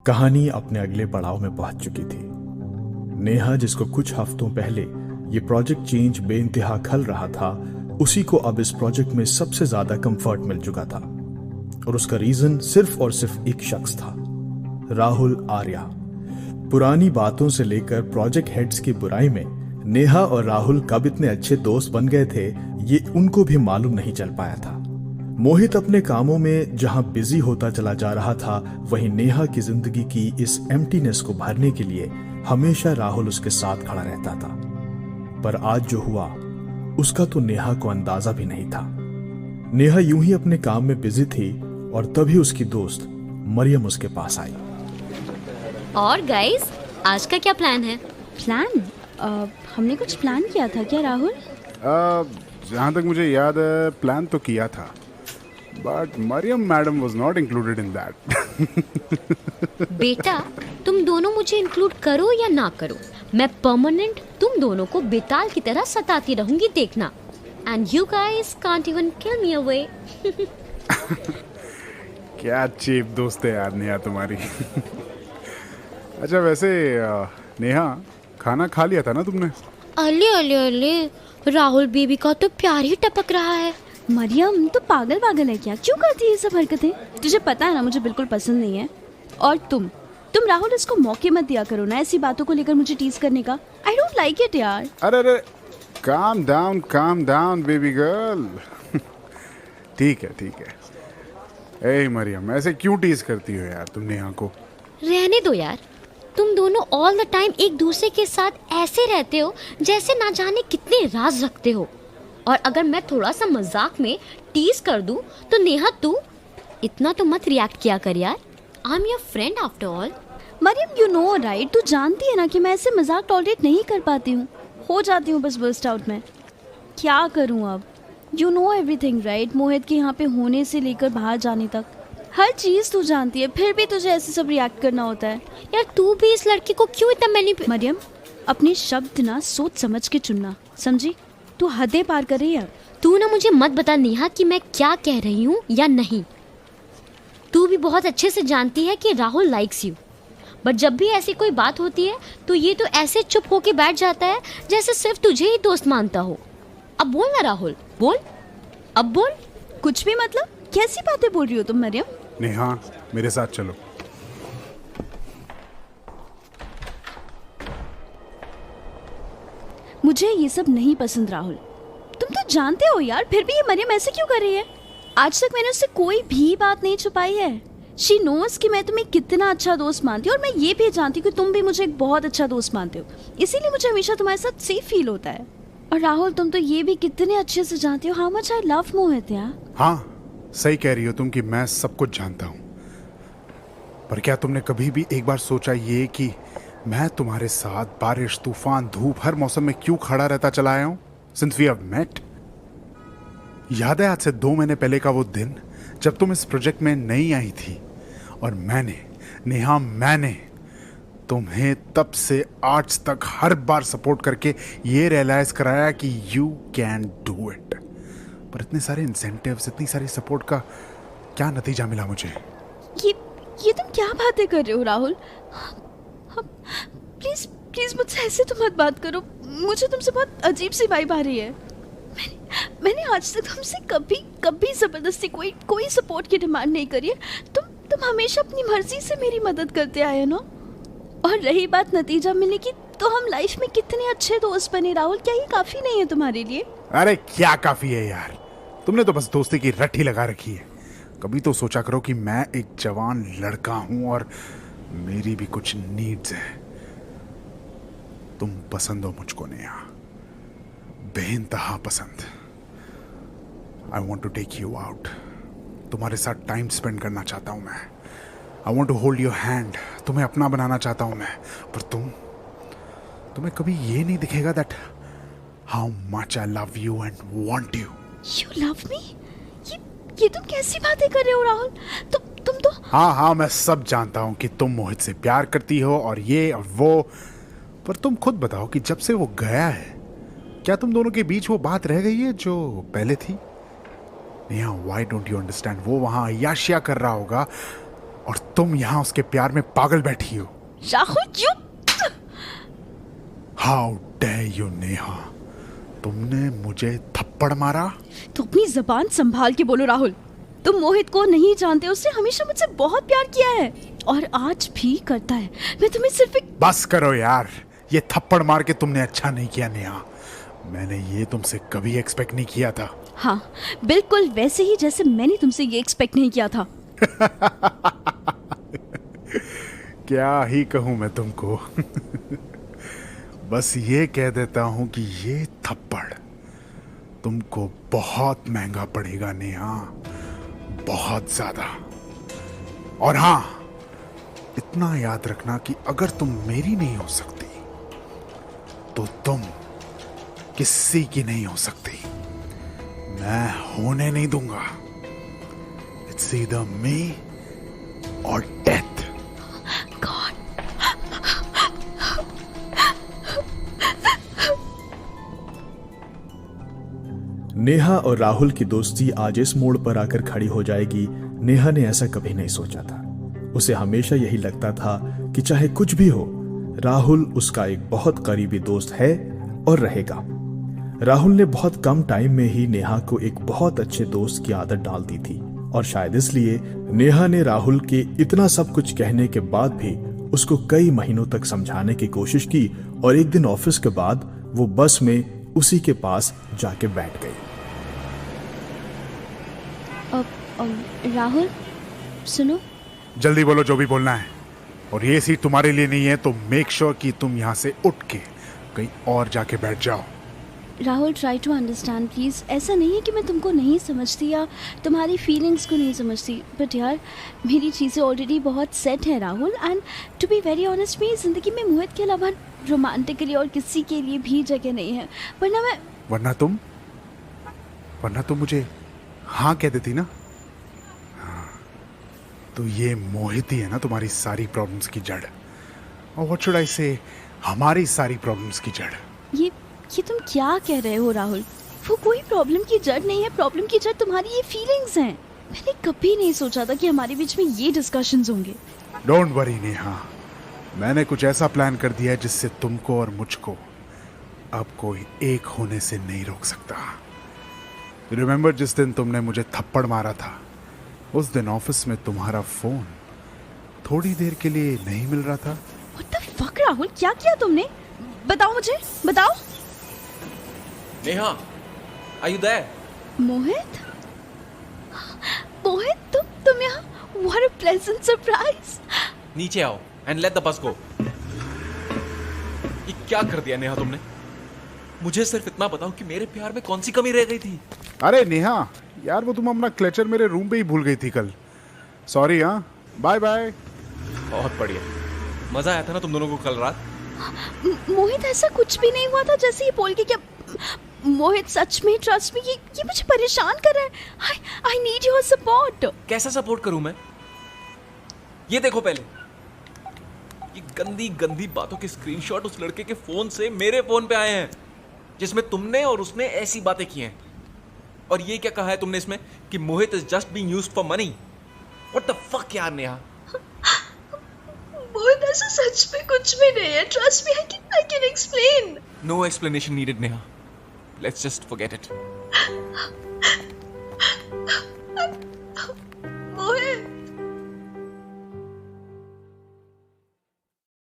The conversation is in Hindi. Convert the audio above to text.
कहानी अपने अगले पड़ाव में पहुंच चुकी थी। नेहा, जिसको कुछ हफ्तों पहले ये प्रोजेक्ट चेंज बेइंतहा खल रहा था, उसी को अब इस प्रोजेक्ट में सबसे ज्यादा कंफर्ट मिल चुका था। और उसका रीजन सिर्फ और सिर्फ एक शख्स था, राहुल आर्या। पुरानी बातों से लेकर प्रोजेक्ट हेड्स की बुराई में नेहा और राहुल कब इतने अच्छे दोस्त बन गए थे, ये उनको भी मालूम नहीं चल पाया था। मोहित अपने कामों में जहां बिजी होता चला जा रहा था, वहीं नेहा की जिंदगी की इस एम्प्टीनेस को भरने के लिए हमेशा राहुल उसके साथ खड़ा रहता था। पर आज जो हुआ उसका तो नेहा को अंदाजा भी नहीं था। नेहा यूं ही अपने काम में बिजी थी और तभी उसकी दोस्त मरियम उसके पास आई। और गाइस, आज का क्या प्लान है? प्लान? हमने कुछ प्लान किया था क्या राहुल? जहाँ तक मुझे याद है प्लान तो किया था, but Mariam madam was not included in that. बेटा, तुम दोनों मुझे इंक्लूड करो या ना करो, मैं परमानेंट तुम दोनों को बेताल की तरह सताती रहूंगी, देखना। And you guys can't even kill me away. क्या चीप दोस्त है यार नेहा तुम्हारी। अच्छा वैसे नेहा, खाना खा लिया था ना तुमने? अले अले अले, राहुल बेबी का तो प्यार ही टपक रहा है। मरियम तो पागल है क्या? क्यों करती है ये सब हरकतें? तुझे पता है ना मुझे बिल्कुल पसंद नहीं है। और तुम राहुल इसको मौके मत दिया करो ना ऐसी बातों को लेकर मुझे टीज करने का। आई डोंट लाइक इट यार। अरे काम डाउन बेबी गर्ल। ठीक है। ए मरियम, ऐसे क्यों टीज करती हो यार तुम नेहा को? रहने दो यार, तुम दोनों ऑल द टाइम एक दूसरे के साथ ऐसे रहते हो जैसे ना जाने कितने राज रखते हो। और अगर मैं थोड़ा सा मजाक में टीज कर दूं तो नेहा तू इतना तो मत रिएक्ट किया कर यार। I am your friend after all. Mariam you know right, तू जानती है ना कि मैं ऐसे मजाक टॉलरेट नहीं कर पाती हूँ, हो जाती हूँ बस बर्स्ट आउट में। क्या करूँ अब? यू नो एवरीथिंग राइट, मोहित के यहाँ पे होने से लेकर बाहर जाने तक हर चीज तू जानती है, फिर भी तुझे ऐसे सब रिएक्ट करना होता है। यार तू भी इस लड़की को क्यों इतना मरियम, अपने शब्द ना सोच समझ के चुनना, समझी? तू हदें पार कर रही है। तू ना मुझे मत बता नेहा कि मैं क्या कह रही हूँ या नहीं। तू भी बहुत अच्छे से जानती है कि राहुल लाइक्स यू, बट जब भी ऐसी कोई बात होती है तो ये तो ऐसे चुप होके बैठ जाता है जैसे सिर्फ तुझे ही दोस्त मानता हो। अब बोल ना राहुल, बोल, अब बोल। कुछ भी मतलब? कैसी बातें बोल रही हो तुम मरियम? नेहा मेरे साथ चलो। मुझे ये सब नहीं पसंद राहुल, तुम तो जानते हो यार, फिर भी ये मरियम ऐसे क्यों कर रही है? आज तक मैंने उससे कोई भी बात नहीं छुपाई है। शी नोस कि मैं तुम्हें कितना अच्छा दोस्त मानती हूँ, और मैं ये भी जानती हूँ कि तुम भी मुझे एक बहुत अच्छा दोस्त मानते हो, इसीलिए मुझे हमेशा तुम्हारे साथ सेफ फील होता है। और राहुल तुम तो ये भी कितने अच्छे से जानती हो हाउ मच आई लव मोहित यार। हाँ सही कह रही हो तुम कि मैं सब कुछ जानता हूँ, पर क्या तुमने कभी भी एक बार सोचा ये कि मैं तुम्हारे साथ बारिश, तूफान, धूप, हर मौसम में क्यों खड़ा रहता चला आया हूँ सिंस वी हैव मेट? याद है आज से 2 महीने पहले का वो दिन जब तुम इस प्रोजेक्ट में नहीं आई थी और मैंने तुम्हें तब से आज तक हर बार सपोर्ट करके ये रियलाइज कराया कि यू कैन डू इट। पर इतने सारे इंसेंटिव्स, इतनी सारी सपोर्ट का क्या नतीजा मिला मुझे? ये तुम क्या बातें कर रहे हो राहुल? प्लीज मुझसे ऐसे तो मत बात करो, मुझे तुमसे बहुत अजीब सी वाइब आ रही है। मैंने आज तक तुमसे कभी जबरदस्ती कोई सपोर्ट की डिमांड नहीं करी है। तुम हमेशा अपनी मर्जी से मेरी मदद करते आए ना। और रही बात नतीजा मिलने की, तो हम लाइफ में कितने अच्छे दोस्त बने राहुल, क्या ये काफी नहीं है तुम्हारे लिए? अरे क्या काफी है यार, तुमने तो बस दोस्ती की रट्टी लगा रखी है। कभी तो सोचा करो कि मैं एक जवान लड़का हूं और मेरी भी कुछ नीड्स है। तुम पसंद हो मुझको नेहा, बेइंतहा पसंद। I want to take you out, तुम्हारे साथ टाइम स्पेंड करना चाहता हूं मैं। I want to hold your hand, तुम्हें अपना बनाना चाहता हूं मैं। पर तुम्हें कभी ये नहीं दिखेगा that how much I love you and want you. You love me? ये तुम कैसी बातें कर रहे हो राहुल? तुम तो हाँ मैं सब जानता हूँ कि तुम मोहित से प्यार करती हो और ये और वो, पर तुम खुद बताओ कि जब से वो गया है क्या तुम दोनों के बीच वो बात रह गई है जो पहले थी? Neha, why don't you understand? वो वहां अय्याशिया कर रहा होगा और तुम यहाँ उसके प्यार में पागल बैठी हो। Rahul you how dare you Neha, तुमने मुझे थप्पड़ मारा। तो अपनी जबान संभाल के बोलो राहुल। तुम मोहित को नहीं जानते, उसने हमेशा मुझसे बहुत प्यार किया है और आज भी करता है। मैं तुम्हें सिर्फ एक बस करो यार, ये थप्पड़ मार के तुमने अच्छा नहीं किया नेहा। मैंने ये तुमसे कभी एक्सपेक्ट नहीं किया था। हाँ, बिल्कुल वैसे ही जैसे मैंने तुमसे ये एक्सपेक्ट नहीं किया था। क्या ही कहूं मैं तुमको। बस ये कह देता हूं कि ये थप्पड़ तुमको बहुत महंगा पड़ेगा नेहा, बहुत ज्यादा। और हाँ, इतना याद रखना कि अगर तुम मेरी नहीं हो सकती तो तुम किसी की नहीं हो सकती। मैं होने नहीं दूंगा। इट्स ईदर मी और डेथ। गॉड, नेहा और राहुल की दोस्ती आज इस मोड़ पर आकर खड़ी हो जाएगी, नेहा ने ऐसा कभी नहीं सोचा था। उसे हमेशा यही लगता था कि चाहे कुछ भी हो, राहुल उसका एक बहुत करीबी दोस्त है और रहेगा। राहुल ने बहुत कम टाइम में ही नेहा को एक बहुत अच्छे दोस्त की आदत डाल दी थी और शायद इसलिए नेहा ने राहुल के इतना सब कुछ कहने के बाद भी उसको कई महीनों तक समझाने की कोशिश की और एक दिन ऑफिस के बाद वो बस में उसी के पास जाके बैठ गई। राहुल सुनो। जल्दी बोलो जो भी बोलना है, और ये सीट तुम्हारे लिए नहीं है, तो मेक श्योर कि तुम यहाँ से उठ के कहीं और जाके बैठ जाओ। Rahul try to understand please. ऐसा नहीं है कि मैं तुमको नहीं समझती या तुम्हारी फीलिंग्स को नहीं समझती, बट यार मेरी चीज़ें ऑलरेडी बहुत सेट है Rahul. And to be very honest, मेरी ज़िंदगी में मोहित के अलावा रोमांटिकली और किसी के लिए भी जगह नहीं है। वरना तुम मुझे हाँ कह देती ना। हाँ, तो ये मोहित ही है ना तुम्हारी सारी प्रॉब्लम्स की जड़, और व्हाट शुड आई से, हमारी सारी प्रॉब्लम्स की जड़। ये तुम क्या कह रहे हो राहुल? वो कोई प्रॉब्लम की जड़ नहीं है। प्रॉब्लम की जड़ तुम्हारी ये फीलिंग्स हैं। मैंने कभी नहीं सोचा था कि हमारे बीच में ये डिस्कशंस होंगे। डोंट वरी नेहा, मैंने कुछ ऐसा प्लान कर दिया है जिससे तुमको और मुझको अब कोई एक होने से नहीं रोक सकता। रिमेंबर जिस दिन तुमने मुझे थप्पड़ मारा था, उस दिन ऑफिस में तुम्हारा फोन थोड़ी देर के लिए नहीं मिल रहा था। What the fuck राहुल, क्या किया तुमने? बताओ मुझे, बताओ। Neha, are you there? मोहित तुम यहाँ? What a pleasant surprise. नीचे आओ and let the bus go. ये क्या कर दिया नेहा तुमने? मुझे सिर्फ इतना बताओ कि मेरे प्यार में कौन सी कमी रह गई थी? अरे नेहा यार, वो तुम अपना क्लचर मेरे रूम पे ही भूल गई थी कल। सॉरी। हाँ, बाय बाय। बहुत बढ़िया, मजा आया था ना तुम दोनों को कल रात? मोहित ऐसा कुछ भी नहीं हुआ था जैसे ये बोल के। क्या मोहित, सच में ट्रस्ट मी, ये मुझे परेशान कर रहा है। I need your support. कैसा सपोर्ट करूं मैं? ये देखो पहले, ये गंदी गंदी बातों के स्क्रीनशॉट उस लड़के के फोन से मेरे फोन पे आए हैं, जिसमें तुमने और उसने ऐसी बातें की हैं। और ये क्या कहा है तुमने इसमें कि Mohit is just being used for money? What the fuck यार नेहा। मोहित ऐसा सच में कुछ भी नहीं है। Trust me, I can explain. No explanation needed Neha, let's just forget it.